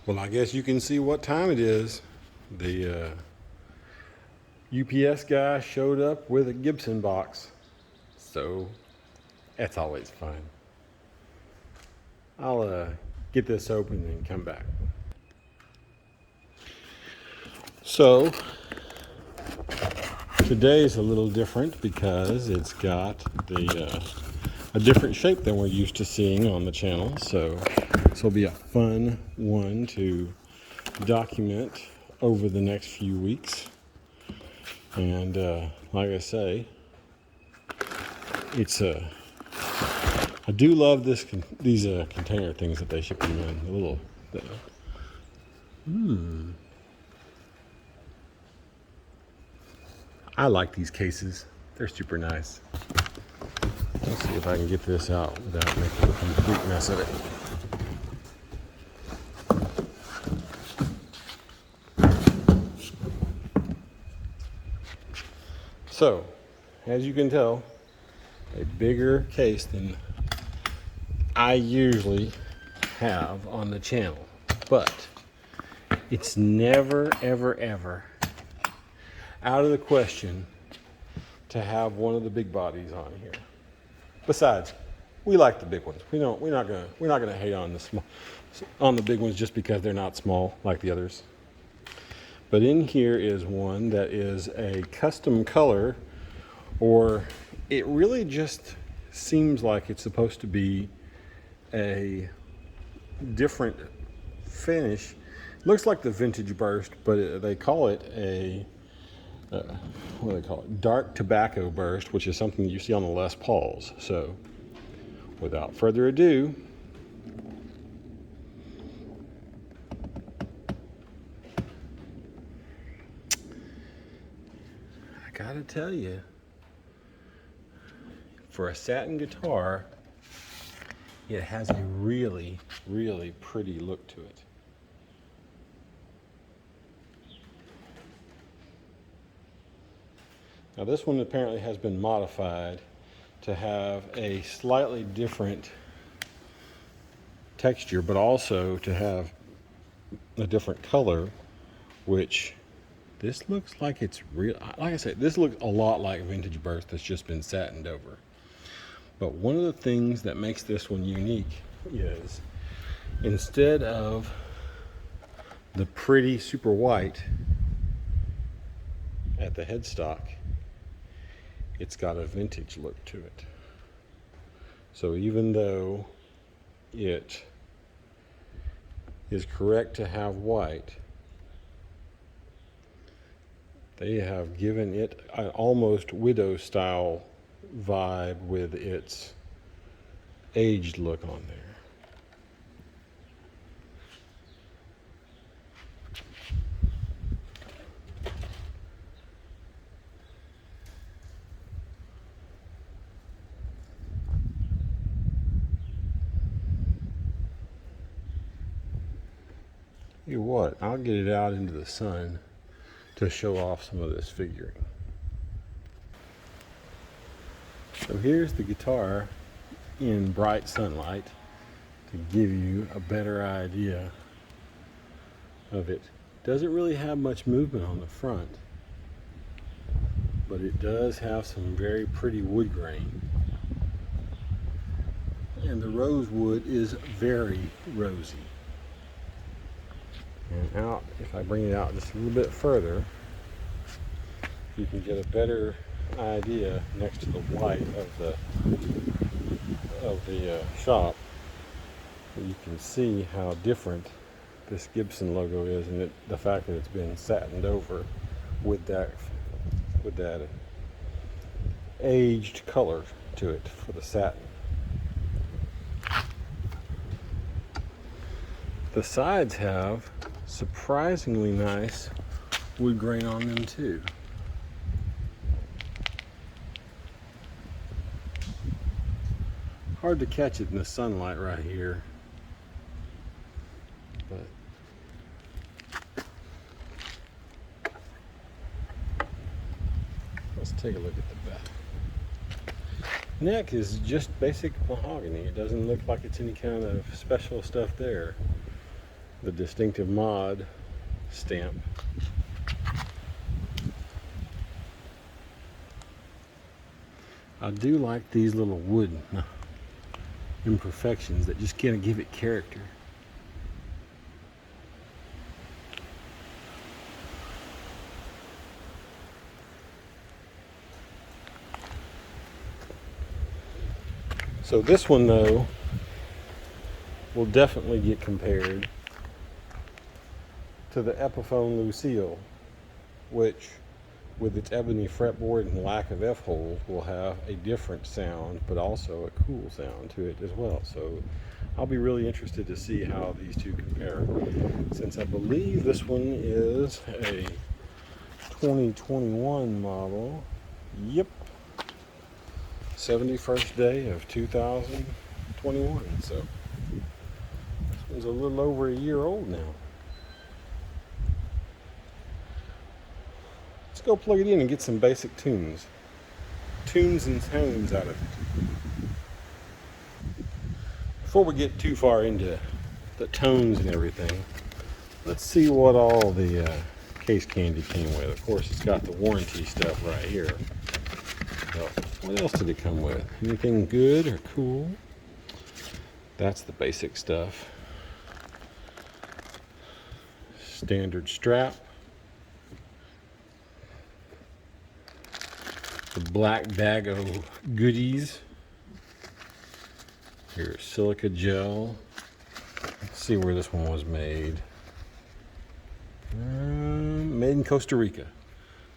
Well, I guess you can see what time it is. The UPS guy showed up with a Gibson box. So that's always fun. I'll get this open and come back. So today's a little different because it's got the a different shape than we're used to seeing on the channel. So this will be a fun one to document over the next few weeks. And like I say, it's I do love these container things that they ship them in. A little. I like these cases. They're super nice. Let's see if I can get this out without making a complete mess of it. So, as you can tell, a bigger case than I usually have on the channel. But it's never, ever, ever out of the question to have one of the big bodies on here. Besides, we like the big ones. We're not gonna hate on the big ones just because they're not small like the others. But in here is one that is a custom color, or it really just seems like it's supposed to be a different finish. Looks like the vintage burst, but they call it a what do they call it? Dark tobacco burst, which is something you see on the Les Pauls. So, without further ado, I gotta tell you, for a satin guitar, it has a really, really pretty look to it. Now this one apparently has been modified to have a slightly different texture, but also to have a different color, which this looks like it's real. Like I said, this looks a lot like vintage burst that's just been satined over. But one of the things that makes this one unique is instead of the pretty super white at the headstock, it's got a vintage look to it. So even though it is correct to have white, they have given it an almost widow style vibe with its aged look on there. You know what, I'll get it out into the sun to show off some of this figuring. So here's the guitar in bright sunlight to give you a better idea of it. Doesn't really have much movement on the front, but it does have some very pretty wood grain. And the rosewood is very rosy. And out, if I bring it out just a little bit further, you can get a better idea next to the white of the shop. You can see how different this Gibson logo is, and the fact that it's been satined over with that aged color to it for the satin. The sides have surprisingly nice wood grain on them too. Hard to catch it in the sunlight right here, but let's take a look at the back. Neck is just basic mahogany. It doesn't look like it's any kind of special stuff there. the distinctive mod stamp. I do like these little wood imperfections that just kind of give it character. So this one though will definitely get compared to the Epiphone Lucille, which with its ebony fretboard and lack of F-holes will have a different sound, but also a cool sound to it as well. So I'll be really interested to see how these two compare, since I believe this one is a 2021 model. Yep, 71st day of 2021. So this one's a little over a year old now. Let's go plug it in and get some basic tunes and tones out of it. Before we get too far into the tones and everything, let's see what all the case candy came with. Of course, it's got the warranty stuff right here. So, what else did it come with? Anything good or cool? That's the basic stuff. Standard strap. The black bag of goodies. Here's silica gel. Let's see where this one was made. Made in Costa Rica.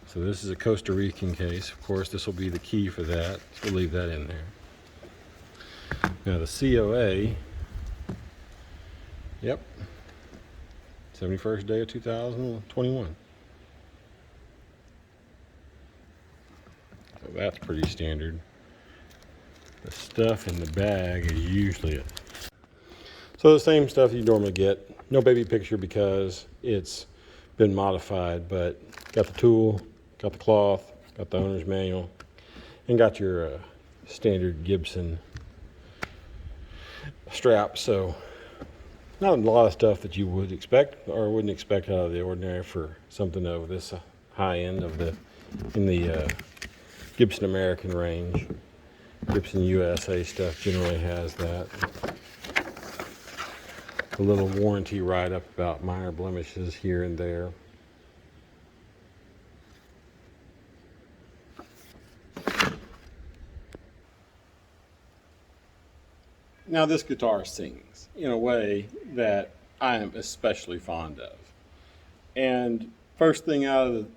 So this is a Costa Rican case. Of course, this will be the key for that. So we'll leave that in there. Now the COA. Yep. 71st day of 2021. So that's pretty standard. The stuff in the bag is usually it. So the same stuff you normally get. No baby picture because it's been modified, but got the tool, got the cloth, got the owner's manual, and got your standard Gibson strap. So not a lot of stuff that you would expect or wouldn't expect out of the ordinary for something of this high end of in the Gibson American range. Gibson USA stuff generally has that. A little warranty write-up about minor blemishes here and there. Now this guitar sings in a way that I am especially fond of. And first thing out of the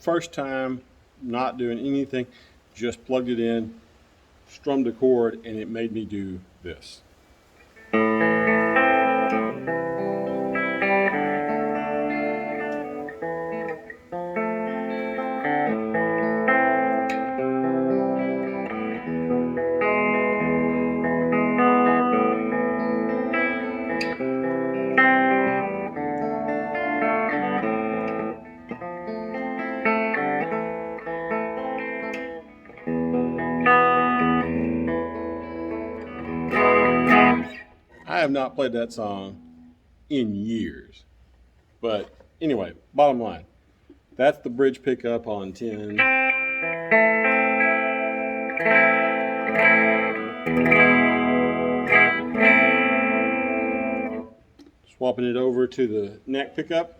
first time, not doing anything, just plugged it in, strummed a chord, and it made me do this. I have not played that song in years. But anyway, bottom line, that's the bridge pickup on 10. Swapping it over to the neck pickup.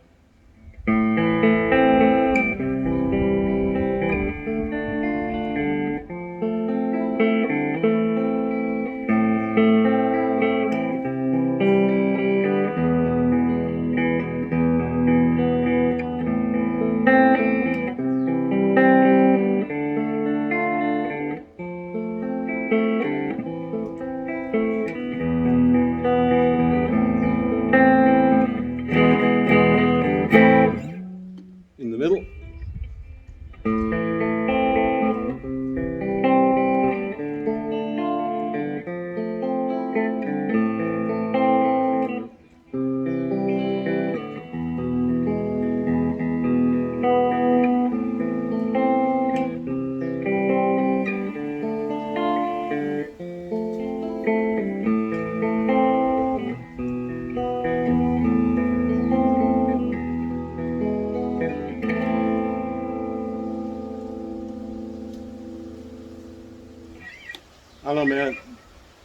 know, man.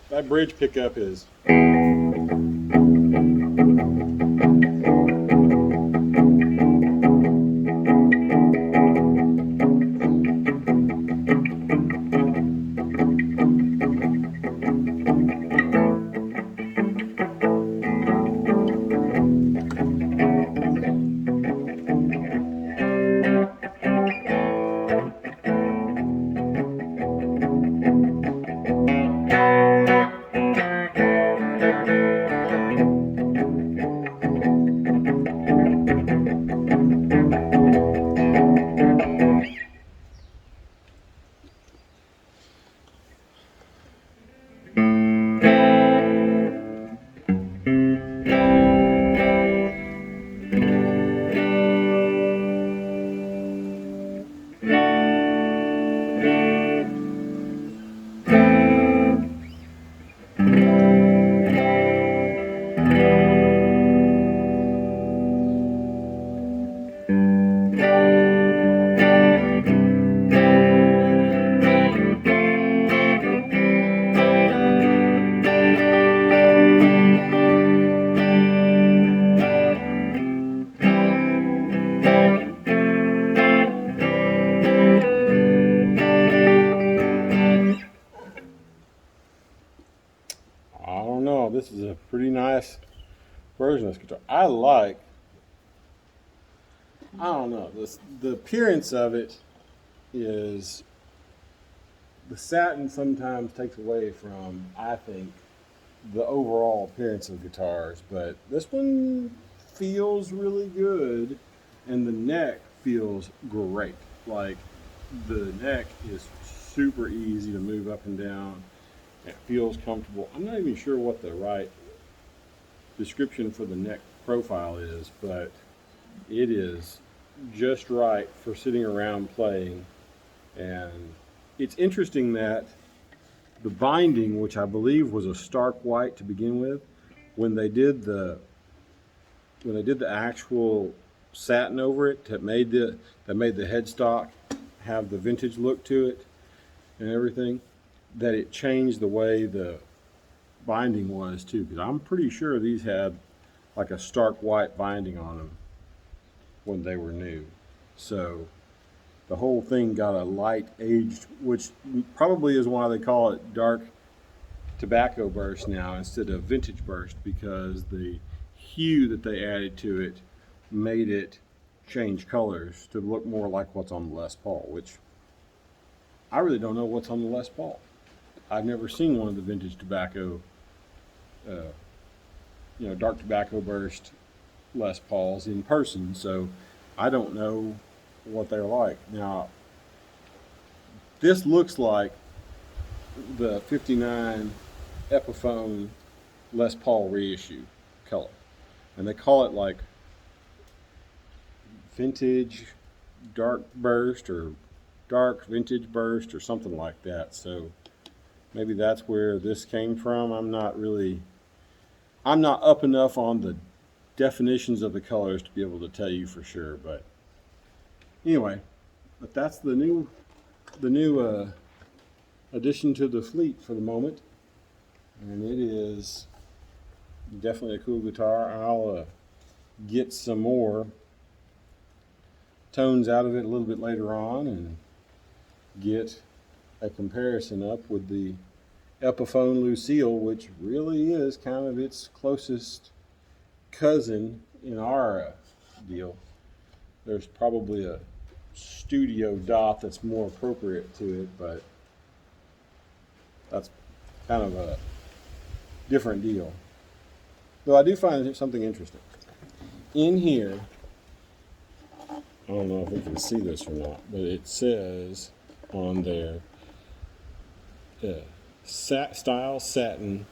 That bridge pickup is... I don't know. This is a pretty nice version of this guitar. I don't know. The appearance of it is, the satin sometimes takes away from, I think, the overall appearance of guitars, but this one feels really good, and the neck feels great. Like, the neck is super easy to move up and down. It feels comfortable. I'm not even sure what the right description for the neck profile is, but it is just right for sitting around playing. And it's interesting that the binding, which I believe was a stark white to begin with, when they did the actual satin over it, that made the headstock have the vintage look to it and everything, that it changed the way the binding was too, because I'm pretty sure these had like a stark white binding on them when they were new. So the whole thing got a light aged, which probably is why they call it dark tobacco burst now instead of vintage burst, because the hue that they added to it made it change colors to look more like what's on the Les Paul, which I really don't know what's on the Les Paul. I've never seen one of the vintage tobacco, dark tobacco burst Les Pauls in person, so I don't know what they're like. Now, this looks like the 59 Epiphone Les Paul reissue color, and they call it like vintage dark burst or dark vintage burst or something like that. So maybe that's where this came from. I'm not up enough on the definitions of the colors to be able to tell you for sure, but anyway, but that's the new addition to the fleet for the moment, and it is definitely a cool guitar. I'll get some more tones out of it a little bit later on and get a comparison up with the Epiphone Lucille, which really is kind of its closest cousin in our deal. There's probably a studio dot that's more appropriate to it, but that's kind of a different deal. Though I do find something interesting. In here, I don't know if you can see this or not, but it says on there, style satin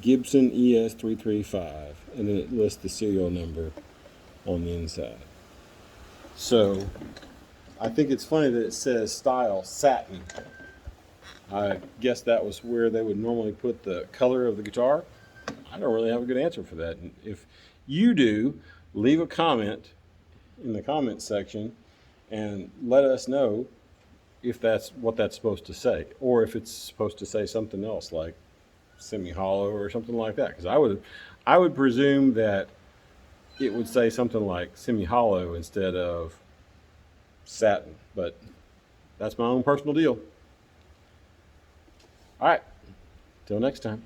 Gibson ES-335, and then it lists the serial number on the inside. So I think it's funny that it says style satin. I guess that was where they would normally put the color of the guitar. I don't really have a good answer for that. And if you do, leave a comment in the comment section and let us know if that's what that's supposed to say, or if it's supposed to say something else like semi-hollow or something like that. Because I would presume that it would say something like semi-hollow instead of satin, but that's my own personal deal. All right, till next time.